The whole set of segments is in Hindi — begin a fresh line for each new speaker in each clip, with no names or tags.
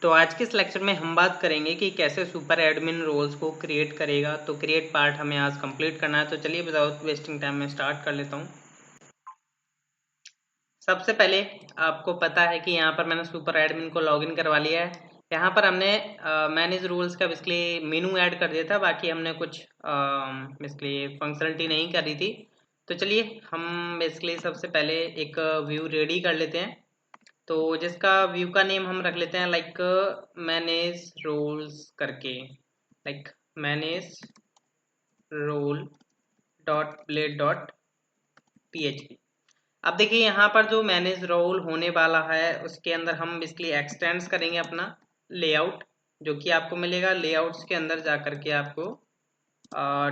तो आज के इस लेक्चर में हम बात करेंगे कि कैसे सुपर एडमिन रोल्स को क्रिएट करेगा। तो क्रिएट पार्ट हमें आज कंप्लीट करना है। तो चलिए विदाउट वेस्टिंग टाइम में स्टार्ट कर लेता हूँ। सबसे पहले आपको पता है कि यहाँ पर मैंने सुपर एडमिन को लॉगिन करवा लिया है। यहाँ पर हमने मैनेज रूल्स का बेसिकली मेनू ऐड कर दिया था, बाकी हमने कुछ बेसिकली फंक्शनलिटी नहीं करी थी। तो चलिए हम बेसिकली सबसे पहले एक व्यू रेडी कर लेते हैं। तो जिसका व्यू का नेम हम रख लेते हैं लाइक मैनेज रोल्स करके, like manage role dot blade dot php। अब देखिए यहाँ पर जो मैनेज रोल होने वाला है उसके अंदर हम बेसिकली एक्सटेंड्स करेंगे अपना लेआउट, जो कि आपको मिलेगा लेआउट्स के अंदर जा करके आपको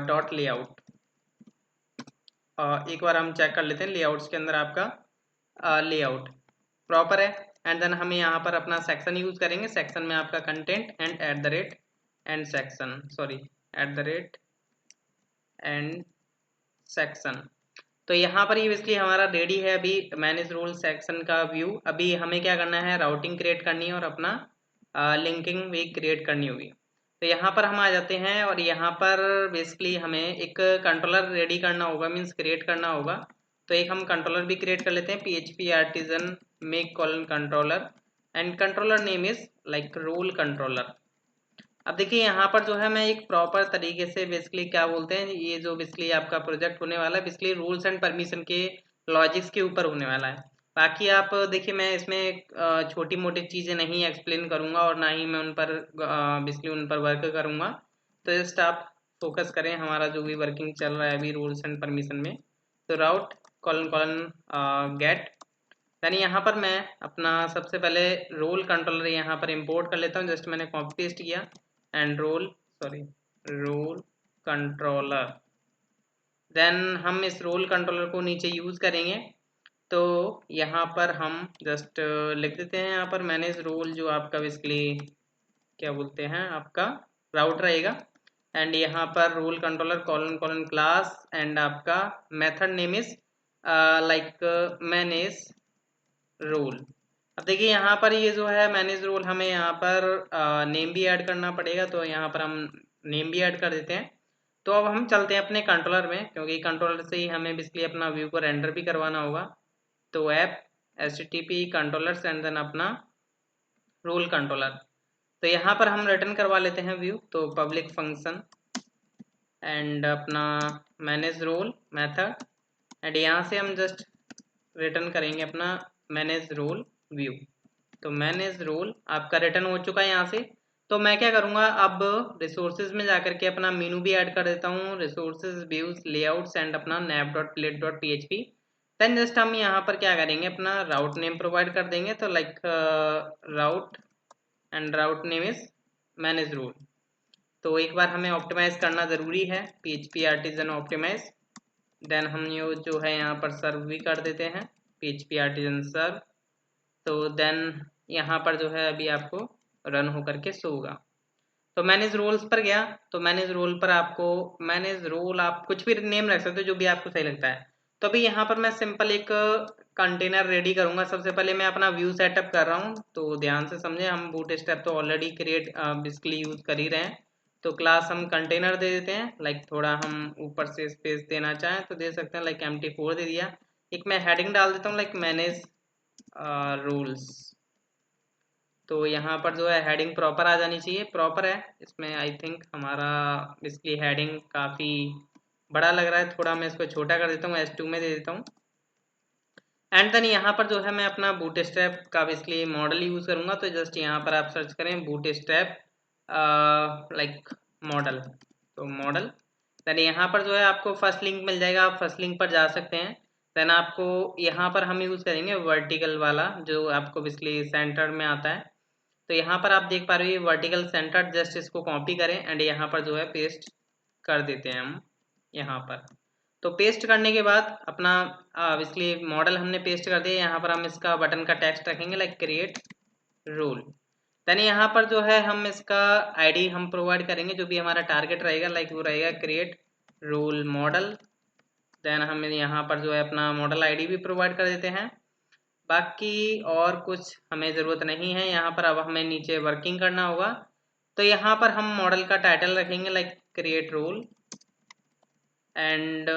डॉट लेआउट। एक बार हम चेक कर लेते हैं लेआउट्स के अंदर आपका लेआउट प्रॉपर है। एंड देन हमें यहाँ पर अपना सेक्शन यूज करेंगे। सेक्शन में आपका content and at the rate and section, sorry at the rate and section. तो यहाँ पर ये बेसिकली हमारा रेडी है अभी मैनेज रूल सेक्शन का व्यू। अभी हमें क्या करना है, राउटिंग क्रिएट करनी है और अपना लिंकिंग भी क्रिएट करनी होगी। तो यहाँ पर हम आ जाते हैं और यहाँ पर बेसिकली हमें एक कंट्रोलर रेडी करना होगा, मीन्स क्रिएट करना होगा। तो एक हम कंट्रोलर भी क्रिएट कर लेते हैं, PHP artisan make colon controller and controller name is like rule controller. अब देखिए यहाँ पर जो है मैं एक प्रॉपर तरीके से बेसिकली क्या बोलते हैं, ये जो बेसिकली आपका प्रोजेक्ट होने वाला है बेसिकली रूल्स एंड परमिशन के लॉजिक्स के ऊपर होने वाला है। बाकी आप देखिए मैं इसमें छोटी मोटी चीज़ें नहीं एक्सप्लेन करूँगा और ना ही मैं उन पर बेसिकली उन पर वर्क करूँगा। तो जस्ट आप फोकस करें हमारा जो भी वर्किंग चल रहा है अभी रूल्स एंड परमिशन में। तो राउट कॉलन कॉलन गेट, यानी यहाँ पर मैं अपना सबसे पहले रोल कंट्रोलर यहाँ पर इंपोर्ट कर लेता हूँ। जस्ट मैंने कॉपी पेस्ट किया एंड रोल कंट्रोलर। देन हम इस रोल कंट्रोलर को नीचे यूज करेंगे। तो यहाँ पर हम जस्ट लिख देते हैं यहाँ पर मैनेज रोल, जो आपका बेसिकली क्या बोलते हैं आपका राउट रहेगा। एंड यहाँ पर role controller colon colon class and आपका method name is like manage role. अब देखिए यहाँ पर ये जो है मैनेज रोल हमें यहाँ पर नेम भी ऐड करना पड़ेगा। तो यहाँ पर हम नेम भी ऐड कर देते हैं। तो अब हम चलते हैं अपने कंट्रोलर में, क्योंकि कंट्रोलर से ही हमें बेसिकली अपना व्यू को रेंडर भी करवाना होगा। तो app HTTP controller and then अपना रोल कंट्रोलर। तो यहाँ पर हम रिटर्न करवा लेते हैं व्यू। तो पब्लिक फंक्शन एंड अपना मैनेज रोल मेथड एंड यहाँ से हम जस्ट रिटर्न करेंगे अपना मैनेज रोल व्यू। तो मैनेज रोल आपका रिटर्न हो चुका है यहाँ से। तो मैं क्या करूँगा, अब रिसोर्सेज में जाकर के अपना मेनू भी ऐड कर देता हूँ, रिसोर्सेज व्यूज लेआउट्स एंड अपना nav.plate.php। देन जस्ट हम यहाँ पर क्या करेंगे, अपना राउट नेम प्रोवाइड कर देंगे। तो like route and route name is manage role. तो एक बार हमें ऑप्टिमाइज करना ज़रूरी है, PHP आर्टिजन ऑप्टिमाइज। देन हम ये जो है यहाँ पर सर्व भी कर देते हैं, PHP आर्टिजन सर्व। तो देन यहाँ पर जो है अभी आपको रन होकर के शो होगा। तो मैनेज रोल्स पर गया। तो मैनेज रोल पर आपको मैनेज रोल आप कुछ भी नेम रख सकते हो जो भी आपको सही लगता है। तो अभी यहाँ पर मैं सिंपल एक कंटेनर रेडी करूँगा। सबसे पहले मैं अपना व्यू सेटअप कर रहा हूँ, तो ध्यान से समझे। हम बूटस्ट्रैप तो ऑलरेडी क्रिएट बेसिकली यूज कर ही रहे हैं। तो क्लास हम कंटेनर दे देते हैं, लाइक थोड़ा हम ऊपर से स्पेस देना चाहें तो दे सकते हैं, लाइक empty4 दे दिया। एक मैं हेडिंग डाल देता हूँ लाइक मैनेज रूल्स। तो यहाँ पर जो है हेडिंग प्रॉपर आ जानी चाहिए, प्रॉपर है इसमें। आई थिंक हमारा बेसिकली हेडिंग काफ़ी बड़ा लग रहा है, थोड़ा मैं इसको छोटा कर देता हूँ, S2 में दे देता हूँ। एंड देन यहाँ पर जो है मैं अपना बूटस्ट्रैप का बेसिकली मॉडल यूज़ करूँगा। तो जस्ट यहाँ पर आप सर्च करें बूटस्ट्रैप लाइक मॉडल। तो मॉडल देन यहाँ पर जो है आपको फर्स्ट लिंक मिल जाएगा, आप फर्स्ट लिंक पर जा सकते हैं। देन आपको यहाँ पर हम यूज़ करेंगे वर्टिकल वाला, जो आपको बेसिकली सेंटर में आता है। तो यहाँ पर आप देख पा रहे हो वर्टिकल सेंटर, जस्ट इसको कॉपी करें एंड यहाँ पर जो है पेस्ट कर देते हैं हम यहाँ पर। तो पेस्ट करने के बाद अपना इसलिए मॉडल हमने पेस्ट कर दिया। यहाँ पर हम इसका बटन का टेक्स्ट रखेंगे लाइक क्रिएट रोल। देन यहाँ पर जो है हम इसका आईडी हम प्रोवाइड करेंगे, जो भी हमारा टारगेट रहेगा, लाइक वो रहेगा क्रिएट रोल मॉडल। देन हम यहाँ पर जो है अपना मॉडल आईडी भी प्रोवाइड कर देते हैं। बाकी और कुछ हमें ज़रूरत नहीं है यहाँ पर। अब हमें नीचे वर्किंग करना होगा, तो यहाँ पर हम मॉडल का टाइटल रखेंगे लाइक क्रिएट रोल, एंड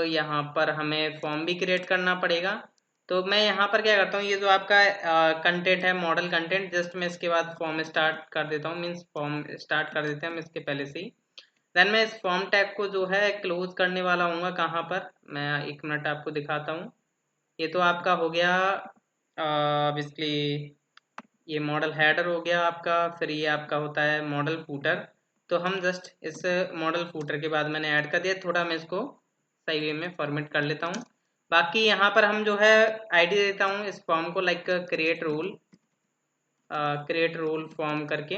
यहाँ पर हमें फॉर्म भी क्रिएट करना पड़ेगा। तो मैं यहाँ पर क्या करता हूँ, ये जो आपका कंटेंट है मॉडल कंटेंट, जस्ट मैं इसके बाद फॉर्म स्टार्ट कर देता हूँ, मीन्स फॉर्म स्टार्ट कर देते हैं हम इसके पहले से ही। देन मैं इस फॉर्म टैग को जो है क्लोज करने वाला हूँ। कहाँ पर, मैं 1 मिनट आपको दिखाता हूँ। ये तो आपका हो गया बेसिकली ये मॉडल हेडर हो गया आपका, फिर ये आपका होता है मॉडल फूटर। तो हम जस्ट इस मॉडल फूटर के बाद मैंने ऐड कर दिया, थोड़ा मैं इसको सही वे में फॉर्मेट कर लेता हूँ। बाकी यहाँ पर हम जो है आईडी देता हूँ इस फॉर्म को लाइक क्रिएट रोल फॉर्म करके,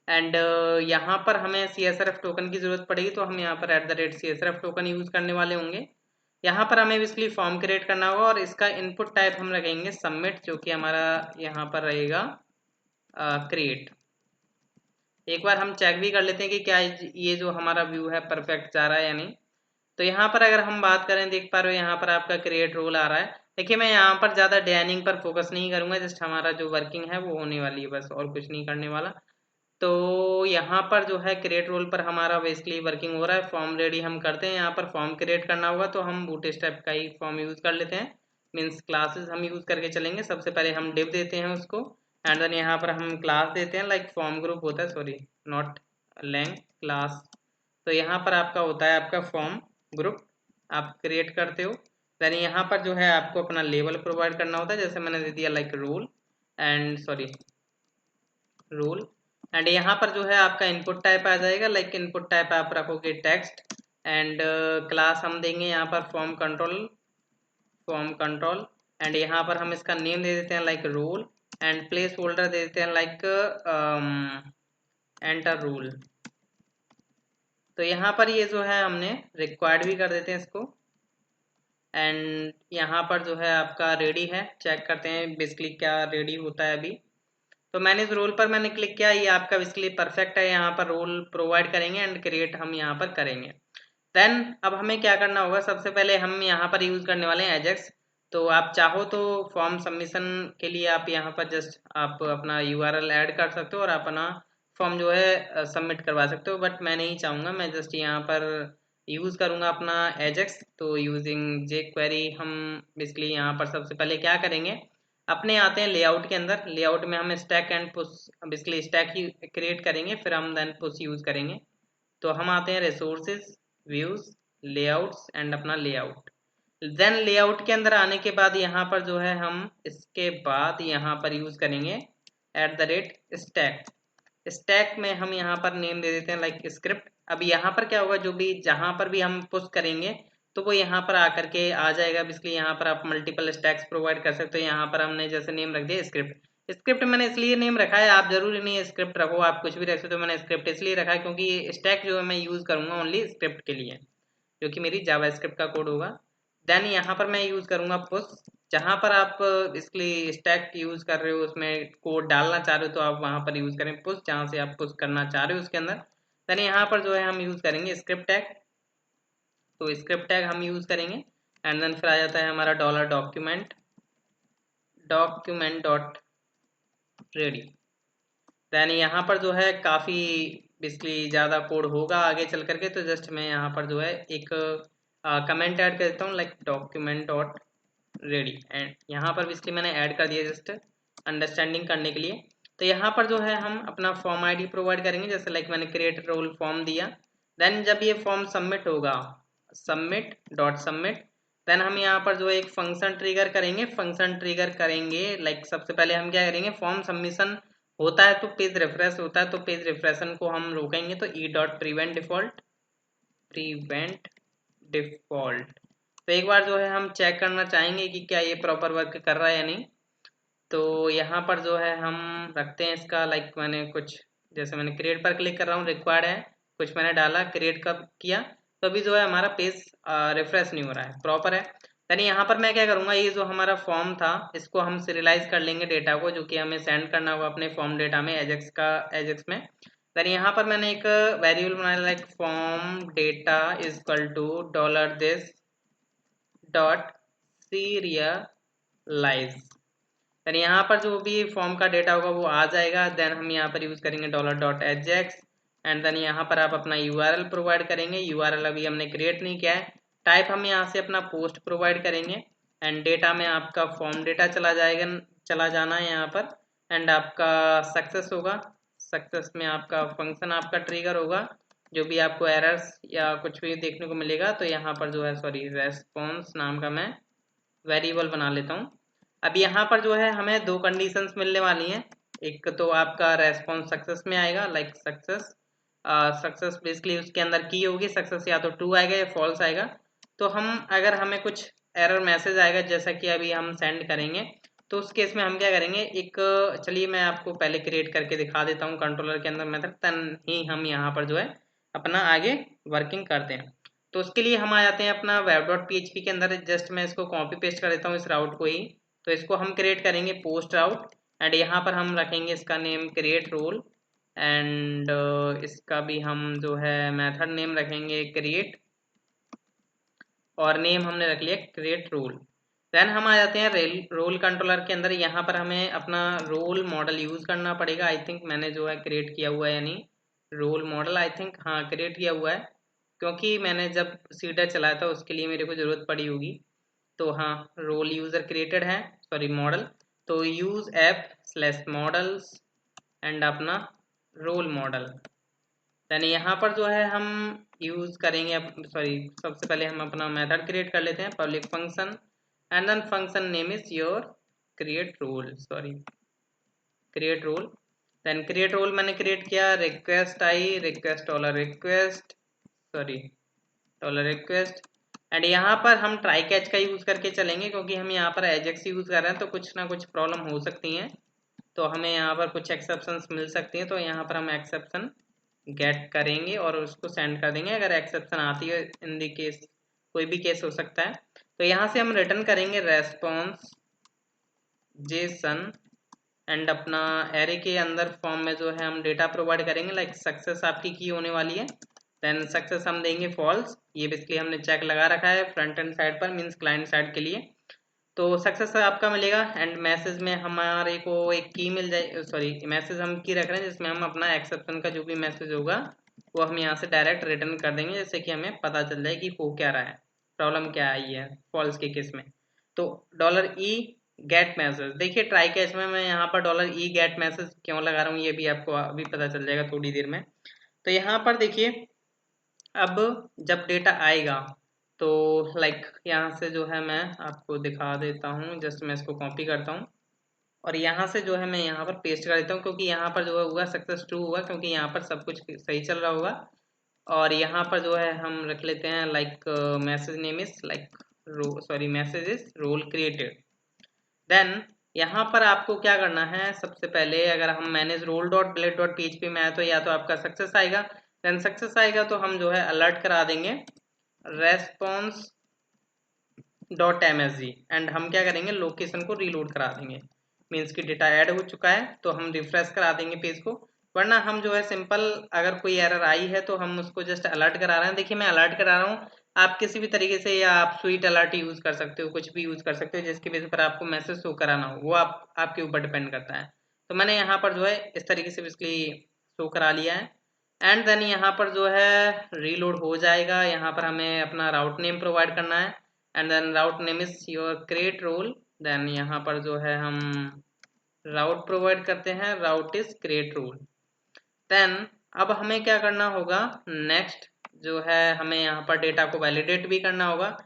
एंड यहाँ पर हमें CSRF टोकन की ज़रूरत पड़ेगी, तो हम यहाँ पर @CSRF टोकन यूज़ करने वाले होंगे। यहाँ पर हमें बेसिकली फॉर्म क्रिएट करना होगा और इसका इनपुट टाइप हम रखेंगे सबमिट, जो कि हमारा यहाँ पर रहेगा क्रिएट। एक बार हम चेक भी कर लेते हैं कि क्या ये जो हमारा व्यू है परफेक्ट जा रहा है या नहीं। तो यहाँ पर अगर हम बात करें, देख पा रहे हो यहाँ पर आपका क्रिएट रोल आ रहा है। देखिए मैं यहाँ पर ज़्यादा डिजाइनिंग पर फोकस नहीं करूँगा, जस्ट हमारा जो वर्किंग है वो होने वाली है बस, और कुछ नहीं करने वाला। तो यहाँ पर जो है क्रिएट रोल पर हमारा बेसिकली वर्किंग हो रहा है। फॉर्म रेडी हम करते हैं, यहाँ पर फॉर्म क्रिएट करना होगा तो हम बूटस्ट्रैप का ही फॉर्म यूज़ कर लेते हैं, मीन्स क्लासेस हम यूज़ करके चलेंगे। सबसे पहले हम डिव देते हैं उसको, एंड देन यहाँ पर हम क्लास देते हैं लाइक फॉर्म ग्रुप होता है, सॉरी नॉट लैंग क्लास। तो यहाँ पर आपका होता है आपका फॉर्म ग्रुप आप क्रिएट करते हो। देन यहाँ पर जो है आपको अपना लेबल प्रोवाइड करना होता है, जैसे मैंने दे दिया लाइक रोल एंड यहाँ पर जो है आपका इनपुट टाइप आ जाएगा, लाइक इनपुट टाइप आप रखोगे टेक्स्ट, एंड क्लास हम देंगे यहाँ पर फॉर्म कंट्रोल, एंड यहाँ पर हम इसका नेम दे देते हैं like role, and placeholder दे देते हैं लाइक एंटर रोल। तो यहाँ पर ये जो है हमने रिक्वायर्ड भी कर देते हैं इसको, एंड यहाँ पर जो है आपका रेडी है। चेक करते हैं बेसिकली क्या रेडी होता है अभी। तो मैंने इस रोल पर मैंने क्लिक किया, ये आपका बेसिकली परफेक्ट है। यहाँ पर रोल प्रोवाइड करेंगे एंड क्रिएट हम यहाँ पर करेंगे। देन अब हमें क्या करना होगा, सबसे पहले हम यहाँ पर यूज़ करने वाले हैं एजेक्स। तो आप चाहो तो फॉर्म सबमिशन के लिए आप यहाँ पर जस्ट आप अपना URL ऐड कर सकते हो और अपना फॉर्म जो है सबमिट करवा सकते हो, बट मैं नहीं चाहूँगा। मैं जस्ट यहाँ पर यूज़ करूँगा अपना एजेक्स। तो यूजिंग jQuery हम बेसिकली यहाँ पर सबसे पहले क्या करेंगे, अपने आते हैं लेआउट के अंदर। लेआउट में हम stack and push basically stack he create करेंगे, फिर हम देन पुश यूज़ करेंगे। तो हम आते हैं रिसोर्सेज, व्यूज़, लेआउट्स एंड अपना लेआउट। देन लेआउट के अंदर आने के बाद यहाँ पर जो है हम इसके बाद यहाँ पर यूज़ करेंगे @स्टैक। स्टैक में हम यहाँ पर नेम दे देते हैं लाइक स्क्रिप्ट। अब यहाँ पर क्या होगा, जो भी जहाँ पर भी हम पुश करेंगे तो वो यहाँ पर आकर के आ जाएगा। बेसिकली यहाँ पर आप मल्टीपल स्टैक्स प्रोवाइड कर सकते हो। यहाँ पर हमने जैसे नेम रख दिया स्क्रिप्ट मैंने इसलिए नेम रखा है, आप जरूरी नहीं है स्क्रिप्ट रखो, आप कुछ भी रख सकते हो। मैंने स्क्रिप्ट इसलिए रखा है क्योंकि ये स्टैक जो है मैं यूज़ करूँगा ओनली स्क्रिप्ट के लिए, जो कि मेरी जावास्क्रिप्ट का कोड होगा। देन यहाँ पर मैं यूज़ करूँगा पुश। जहाँ पर आप इसलिए स्टैक यूज़ कर रहे हो उसमें कोड डालना चाह रहे हो तो आप वहाँ पर यूज़ करें पुश, जहाँ से आप पुश करना चाह रहे हो उसके अंदर। देन यहाँ पर जो है हम यूज़ करेंगे स्क्रिप्ट टैग। तो स्क्रिप्ट टैग हम यूज़ करेंगे, एंड देन फिर आ जाता है हमारा $डॉक्यूमेंट डॉट रेडी। देन यहाँ पर जो है काफ़ी बेसिकली ज़्यादा कोड होगा आगे चल करके, तो जस्ट मैं यहाँ पर जो है एक कमेंट ऐड कर देता हूँ like document dot ready, and यहाँ पर बेसिकली मैंने ऐड कर दिया जस्ट अंडरस्टैंडिंग करने के लिए। तो यहाँ पर जो है हम अपना फॉर्म आईडी प्रोवाइड करेंगे, जैसे लाइक मैंने क्रिएट रोल फॉर्म दिया। देन जब ये फॉर्म सबमिट होगा, सबमिट, देन हम यहाँ पर जो है एक फंक्शन ट्रिगर करेंगे। लाइक सबसे पहले हम क्या करेंगे, फॉर्म सबमिशन होता है तो पेज रिफ्रेश होता है, तो पेज रिफ्रेशन को हम रोकेंगे। तो prevent default। तो एक बार जो है हम चेक करना चाहेंगे कि क्या ये प्रॉपर वर्क कर रहा है या नहीं। तो यहाँ पर जो है हम रखते हैं इसका लाइक मैंने कुछ, जैसे मैंने क्रिएट पर क्लिक कर रहा हूँ, रिक्वायर्ड है कुछ मैंने डाला, क्रिएट कब किया तो अभी जो है हमारा पेज रिफ्रेश नहीं हो रहा है, प्रॉपर है। यानी यहाँ पर मैं क्या करूँगा, ये जो हमारा फॉर्म था इसको हम सीरियलाइज कर लेंगे डेटा को, जो कि हमें सेंड करना होगा अपने फॉर्म डेटा में एजेक्स में। देन यहाँ पर मैंने एक वेरिएबल बनाया like form data is equal to $this dot serialize. Then यहाँ पर जो भी फॉर्म का डेटा होगा वो आ जाएगा। देन हम यहाँ पर यूज़ करेंगे $.ajax एंड देन यहाँ पर आप अपना URL प्रोवाइड करेंगे। URL अभी हमने क्रिएट नहीं किया है। टाइप हम यहाँ से अपना पोस्ट प्रोवाइड करेंगे एंड डेटा में आपका फॉर्म डेटा चला जाना है यहाँ पर एंड आपका सक्सेस होगा। सक्सेस में आपका फंक्शन आपका ट्रिगर होगा, जो भी आपको एरर्स या कुछ भी देखने को मिलेगा तो यहाँ पर जो है सॉरी रेस्पॉन्स नाम का मैं वेरिएबल बना लेता हूँ। अब यहाँ पर जो है हमें दो कंडीशंस मिलने वाली हैं। एक तो आपका रेस्पॉन्स सक्सेस में आएगा, लाइक सक्सेस बेसिकली उसके अंदर की होगी, सक्सेस या तो ट्रू आएगा या फॉल्स आएगा। तो हम अगर हमें कुछ एरर मैसेज आएगा जैसा कि अभी हम सेंड करेंगे तो उस केस में हम क्या करेंगे, एक चलिए मैं आपको पहले क्रिएट करके दिखा देता हूँ कंट्रोलर के अंदर मेथड, तन ही हम यहाँ पर जो है अपना आगे वर्किंग करते हैं। तो उसके लिए हम आ जाते हैं अपना web.php के अंदर। जस्ट मैं इसको कॉपी पेस्ट कर देता हूँ इस राउट को ही। तो इसको हम क्रिएट करेंगे पोस्ट राउट एंड यहाँ पर हम रखेंगे इसका नेम क्रिएट रोल एंड इसका भी हम जो है मेथड नेम रखेंगे क्रिएट और नेम हमने रख लिया क्रिएट रोल। देन हम आ जाते हैं रोल कंट्रोलर के अंदर। यहाँ पर हमें अपना रोल मॉडल यूज़ करना पड़ेगा। आई थिंक मैंने जो है क्रिएट किया हुआ है, यानी रोल मॉडल आई थिंक हाँ क्रिएट किया हुआ है, क्योंकि मैंने जब सीडर चलाया था उसके लिए मेरे को ज़रूरत पड़ी होगी। तो हाँ रोल यूज़र क्रिएटेड है, सॉरी मॉडल। तो use app slash models and अपना रोल मॉडल। यानी यहाँ पर जो है हम यूज़ करेंगे सॉरी सबसे पहले हम अपना मेथड क्रिएट कर लेते हैं, public function and then function name is your create role, sorry create role. Then create role मैंने क्रिएट किया, रिक्वेस्ट आई, रिक्वेस्ट डॉलर रिक्वेस्ट एंड यहाँ पर हम ट्राई कैच का यूज़ करके चलेंगे, क्योंकि हम यहाँ पर एजेक्स यूज़ कर रहे हैं तो कुछ ना कुछ प्रॉब्लम हो सकती हैं, तो हमें यहाँ पर कुछ एक्सेप्शंस मिल सकती हैं। तो यहाँ पर हम एक्सेप्शन गेट करेंगे और उसको सेंड कर देंगे अगर एक्सेप्शन आती है। इन दी केस कोई भी केस हो सकता है। तो यहाँ से हम रिटर्न करेंगे रेस्पॉन्स जेसन एंड अपना एरे के अंदर फॉर्म में जो है हम डेटा प्रोवाइड करेंगे, लाइक सक्सेस आपकी की होने वाली है। देन सक्सेस हम देंगे फॉल्स, ये बेसिकली हमने चेक लगा रखा है फ्रंट एंड साइड पर, मीन्स क्लाइंट साइड के लिए। तो सक्सेस आपका मिलेगा एंड मैसेज में हमारे को एक की मिल जाए, सॉरी मैसेज हम की रख रहे हैं जिसमें हम अपना एक्सेप्शन का जो भी मैसेज होगा वो हम यहाँ से डायरेक्ट रिटर्न कर देंगे, जैसे कि हमें पता चल जाए कि हो क्या रहा है, प्रॉब्लम क्या आई है फॉल्स के केस में। तो $e गेट मैसेज, देखिए ट्राई कैच में मैं यहाँ पर $e गेट मैसेज क्यों लगा रहा हूँ ये भी आपको अभी पता चल जाएगा थोड़ी देर में। तो यहाँ पर देखिए अब जब डेटा आएगा तो लाइक यहाँ से जो है मैं आपको दिखा देता हूँ, जस्ट मैं इसको कॉपी करता हूँ और यहाँ से जो है मैं यहाँ पर पेस्ट कर देता हूँ, क्योंकि यहाँ पर जो है होगा सक्सेस ट्रू होगा, क्योंकि यहाँ पर सब कुछ सही चल रहा होगा। और यहाँ पर जो है हम रख लेते हैं like message name is like sorry message is role created. Then यहाँ पर आपको क्या करना है, सबसे पहले अगर हम manage role dot blade dot PHP में आए तो या तो आपका सक्सेस आएगा, देन सक्सेस आएगा तो हम जो है अलर्ट करा देंगे रेस्पॉन्स डॉट msg एंड हम क्या करेंगे लोकेशन को रीलोड करा देंगे, मीन्स कि डेटा ऐड हो चुका है तो हम रिफ्रेश करा देंगे पेज को। वरना हम जो है सिंपल अगर कोई एरर आई है तो हम उसको जस्ट अलर्ट करा रहे हैं। देखिए मैं अलर्ट करा रहा हूँ, आप किसी भी तरीके से या आप स्वीट अलर्ट यूज़ कर सकते हो, कुछ भी यूज़ कर सकते हो जिसकी बेस पर आपको मैसेज शो कराना हो, वो आपके ऊपर डिपेंड करता है। तो मैंने यहाँ पर जो है इस तरीके से बेसिकली शो करा लिया है एंड देन यहाँ पर जो है रीलोड हो जाएगा। यहाँ पर हमें अपना राउट नेम प्रोवाइड करना है and then route name is your create role. Then यहाँ पर जो है हम राउट प्रोवाइड करते हैं, route is create role. Then अब हमें क्या करना होगा, नेक्स्ट जो है हमें यहाँ पर डेटा को वैलिडेट भी करना होगा,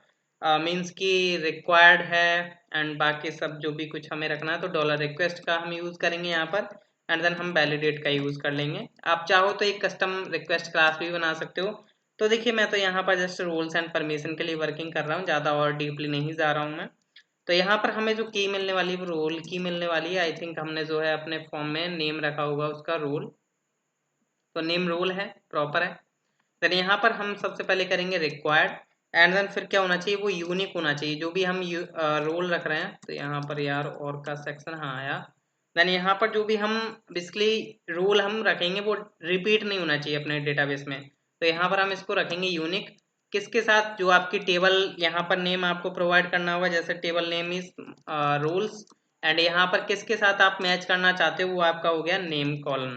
मीन्स कि रिक्वायर्ड है एंड बाकी सब जो भी कुछ हमें रखना है। तो डॉलर रिक्वेस्ट का हम यूज़ करेंगे यहाँ पर एंड देन हम वैलिडेट का यूज़ कर लेंगे। आप चाहो तो एक कस्टम रिक्वेस्ट क्लास भी बना सकते हो। तो देखिए मैं तो यहाँ पर जस्ट रोल्स एंड परमिशन के लिए वर्किंग कर रहा हूँ, ज़्यादा और डीपली नहीं जा रहा हूँ मैं। तो यहाँ पर हमें जो की मिलने वाली है वो रोल की मिलने वाली है। आई थिंक हमने जो है अपने फॉर्म में नेम रखा होगा उसका रोल, तो नेम रोल है प्रॉपर है। देन यहाँ पर हम सबसे पहले करेंगे रिक्वायर्ड एंड देन फिर क्या होना चाहिए, वो यूनिक होना चाहिए जो भी हम रोल रख रहे हैं। तो यहाँ पर यार और का सेक्शन हाँ आया। देन यहाँ पर जो भी हम बेसिकली रोल हम रखेंगे वो रिपीट नहीं होना चाहिए अपने डेटाबेस में। तो यहाँ पर हम इसको रखेंगे यूनिक, किसके साथ, जो आपकी टेबल यहाँ पर नेम आपको प्रोवाइड करना होगा, जैसे table name is roles and यहाँ पर किसके साथ आप मैच करना चाहते हो वो आपका हो गया नेम कॉलम।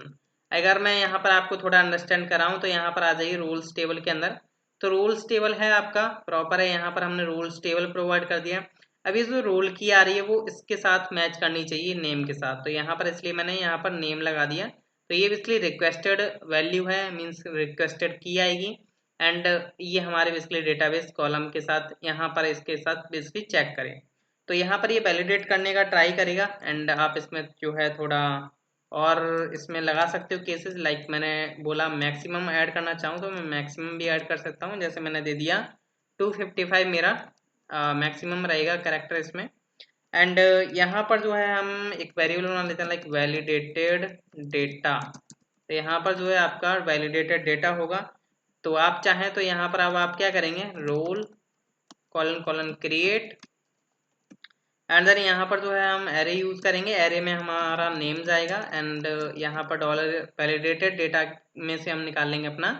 अगर मैं यहाँ पर आपको थोड़ा अंडरस्टैंड कराऊँ तो यहाँ पर आ जाइए रूल्स टेबल के अंदर। तो रूल्स टेबल है आपका प्रॉपर है, यहाँ पर हमने रूल्स टेबल प्रोवाइड कर दिया। अभी जो रोल की आ रही है वो इसके साथ मैच करनी चाहिए नेम के साथ, तो यहाँ पर इसलिए मैंने यहाँ पर नेम लगा दिया। तो ये बेसिकली रिक्वेस्टेड वैल्यू है, मीन्स रिक्वेस्टेड की आएगी। एंड ये हमारे बेसिकली डेटाबेस कॉलम के साथ यहाँ पर इसके साथ बेसिकली चेक करें। तो यहाँ पर ये वैलिडेट करने का ट्राई करेगा एंड आप इसमें जो है थोड़ा और इसमें लगा सकते हो केसेस, लाइक मैंने बोला मैक्सिमम ऐड करना चाहूँ तो मैं मैक्सिमम भी ऐड कर सकता हूँ। जैसे मैंने दे दिया 255 मेरा मैक्सिमम रहेगा करेक्टर इसमें। एंड यहाँ पर जो है हम एक वेरिएबल बना लेते हैं लाइक वैलिडेटेड डेटा। तो यहाँ पर जो है आपका वैलिडेटेड डेटा होगा। तो आप चाहें तो यहाँ पर अब आप क्या करेंगे, role colon colon create and then यहाँ पर जो है हम एरे यूज करेंगे। एरे में हमारा नेम जाएगा एंड यहाँ पर डॉलर वैलिडेटेड डेटा में से हम निकाल लेंगे अपना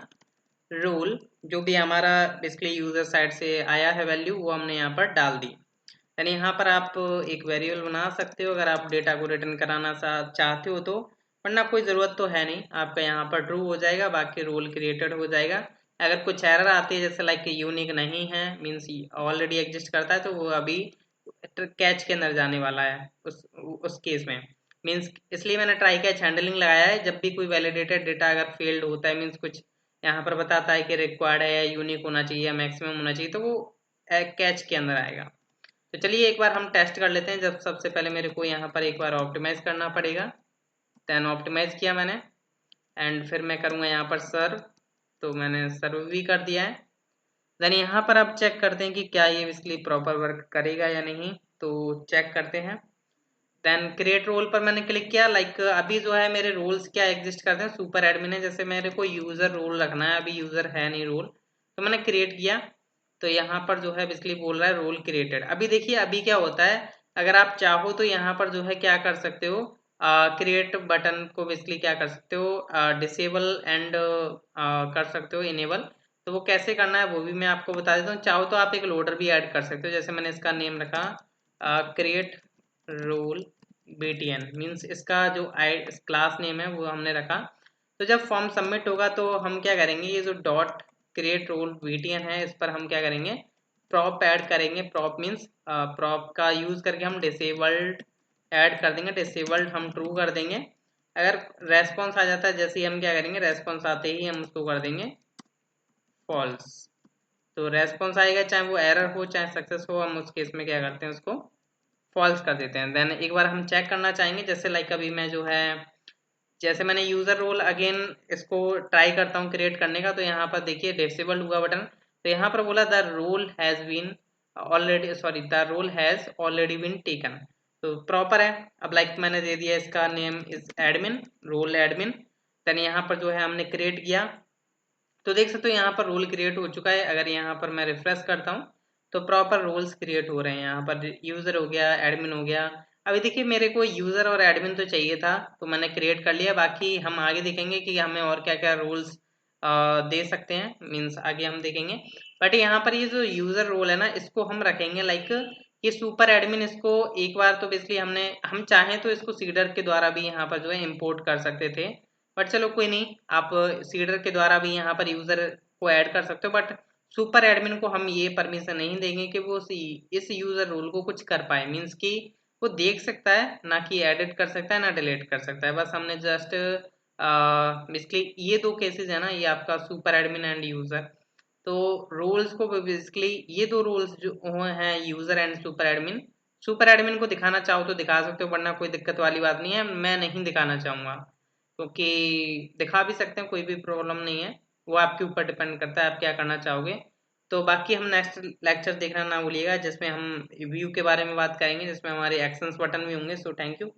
रोल, जो भी हमारा बेसिकली यूजर साइड से आया है वैल्यू वो हमने यहाँ पर डाल दी। यानी यहाँ पर आप एक वेरिएबल बना सकते हो अगर आप डेटा को रिटर्न कराना चाहते हो तो, वरना कोई ज़रूरत तो है नहीं, आपका यहाँ पर ट्रू हो जाएगा, बाकी रोल क्रिएटेड हो जाएगा। अगर कुछ एरर आती है जैसे लाइक यूनिक नहीं है मीन्स ऑलरेडी एग्जिस्ट करता है तो वो अभी कैच के अंदर जाने वाला है उस केस में। मीन्स इसलिए मैंने ट्राई कैच हैंडलिंग लगाया है, जब भी कोई वैलिडेटेड डेटा अगर फेल्ड होता है मीन्स कुछ यहाँ पर बताता है कि रिक्वायर्ड है या यूनिक होना चाहिए या मैक्सिमम होना चाहिए तो वो कैच के अंदर आएगा। तो चलिए एक बार हम टेस्ट कर लेते हैं। जब सबसे पहले मेरे को यहाँ पर एक बार ऑप्टिमाइज करना पड़ेगा, देन ऑप्टिमाइज किया मैंने एंड फिर मैं करूँगा यहाँ पर सर्व। तो मैंने सर्व भी कर दिया है। देन यहाँ पर आप चेक करते हैं कि क्या ये बेसिकली प्रॉपर वर्क करेगा या नहीं, तो चेक करते हैं। देन क्रिएट रोल पर मैंने क्लिक किया। लाइक अभी जो है मेरे रोल्स क्या एग्जिस्ट करते हैं, सुपर एडमिन है, जैसे मेरे को यूजर रोल रखना है, अभी यूजर है नहीं रोल, तो मैंने क्रिएट किया। तो यहाँ पर जो है बेसिकली बोल रहा है रोल क्रिएटेड। अभी देखिए अभी क्या होता है, अगर आप चाहो तो यहाँ पर जो है क्या कर सकते हो, क्रिएट बटन को बेसिकली क्या कर सकते हो डिसेबल एंड कर सकते हो इनेबल। तो वो कैसे करना है वो भी मैं आपको बता देता हूँ। चाहो तो आप एक लोडर भी ऐड कर सकते हो, जैसे मैंने इसका नेम रखा क्रिएट रोल btn, मीन्स इसका जो क्लास नेम है वो हमने रखा। तो जब फॉर्म सबमिट होगा तो हम क्या करेंगे, ये जो डॉट क्रिएट रोल btn है इस पर हम क्या करेंगे, प्रॉप ऐड करेंगे। प्रॉप मीन्स प्रॉप का यूज करके हम डिसेबल्ड ऐड कर देंगे, डिसेबल्ड हम ट्रू कर देंगे। अगर रेस्पॉन्स आ जाता है जैसे ही हम क्या करेंगे, रेस्पॉन्स आते ही हम उसको कर देंगे फॉल्स। तो रेस्पॉन्स आएगा चाहे वो एरर हो चाहे सक्सेस हो, हम उस केस में क्या करते हैं उसको फॉल्स कर देते हैं। देन एक बार हम चेक करना चाहेंगे, जैसे लाइक अभी मैं जो है जैसे मैंने यूजर रोल अगेन इसको ट्राई करता हूँ क्रिएट करने का, तो यहाँ पर देखिए डिसेबल्ड हुआ बटन। तो यहाँ पर बोला the role has been already sorry the role has already been taken, तो प्रॉपर है। अब लाइक मैंने दे दिया इसका name is admin, role admin. Then यहाँ पर जो है हमने क्रिएट किया तो देख सकते हो यहाँ पर रोल क्रिएट हो चुका है। अगर यहाँ पर मैं रिफ्रेश करता हूँ तो प्रॉपर रोल्स क्रिएट हो रहे हैं, यहाँ पर यूजर हो गया, एडमिन हो गया। अभी देखिए मेरे को यूजर और एडमिन तो चाहिए था तो मैंने क्रिएट कर लिया, बाकी हम आगे देखेंगे कि हमें और क्या क्या रोल्स दे सकते हैं, मीन्स आगे हम देखेंगे। बट यहाँ पर ये जो यूजर रोल है ना इसको हम रखेंगे लाइक ये सुपर एडमिन, इसको एक बार तो बेसिकली हम चाहें तो इसको सीडर के द्वारा भी यहाँ पर जो है इम्पोर्ट कर सकते थे, बट चलो कोई नहीं, आप सीडर के द्वारा भी यहाँ पर यूजर को ऐड कर सकते हो। बट सुपर एडमिन को हम ये परमिशन नहीं देंगे कि वो इस यूजर रोल को कुछ कर पाए, मीन्स कि वो देख सकता है ना कि एडिट कर सकता है ना डिलीट कर सकता है। बस हमने जस्ट बेसिकली ये दो केसेस है ना, ये आपका सुपर एडमिन एंड यूजर। तो रोल्स को बेसिकली ये दो रोल्स जो हैं यूजर एंड सुपर एडमिन को दिखाना चाहो तो दिखा सकते हो, वरना कोई दिक्कत वाली बात नहीं है, मैं नहीं दिखाना चाहूँगा क्योंकि दिखा भी सकते हैं, कोई भी प्रॉब्लम नहीं है, वो आपके ऊपर डिपेंड करता है आप क्या करना चाहोगे। तो बाकी हम नेक्स्ट लेक्चर देखना ना भूलिएगा जिसमें हम व्यू के बारे में बात करेंगे, जिसमें हमारे एक्शंस बटन भी होंगे। So thank you.